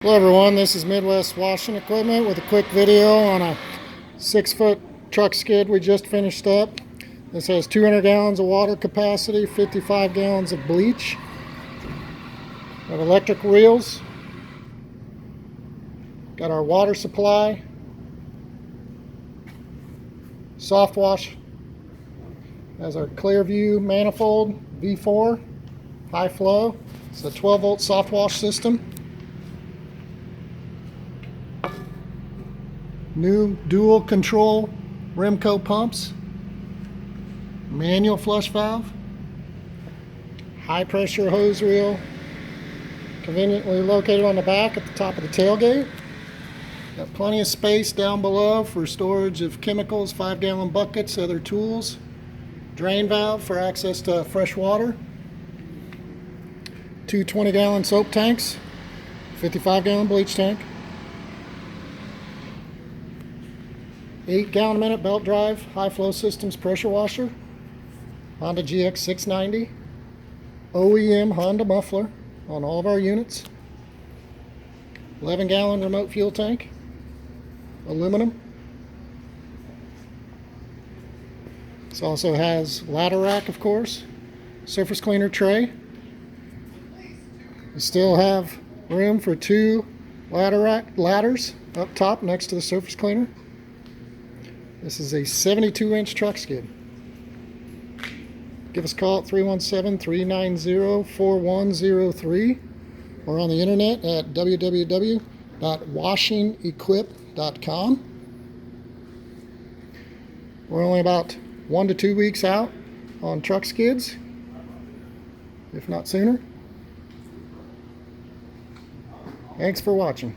Hello everyone, this is Midwest Washing Equipment with a quick video on a 6-foot truck skid we just finished up. This has 200 gallons of water capacity, 55 gallons of bleach. Got electric reels. Got our water supply. Soft wash. Has our ClearView Manifold V4 high flow. It's a 12 volt soft wash system. New dual control Remco pumps, manual flush valve, high pressure hose reel, conveniently located on the back at the top of the tailgate. Got plenty of space down below for storage of chemicals, 5-gallon buckets, other tools, drain valve for access to fresh water, 2 20-gallon soap tanks, 55-gallon bleach tank, 8-gallon a minute belt drive, high flow systems pressure washer, Honda GX 690, OEM Honda muffler on all of our units, 11-gallon remote fuel tank, aluminum. This also has ladder rack, of course, surface cleaner tray. We still have room for 2 ladders up top next to the surface cleaner. This is a 72-inch truck skid. Give us a call at 317-390-4103 or on the internet at www.washingequip.com. We're only about 1 to 2 weeks out on truck skids, if not sooner. Thanks for watching.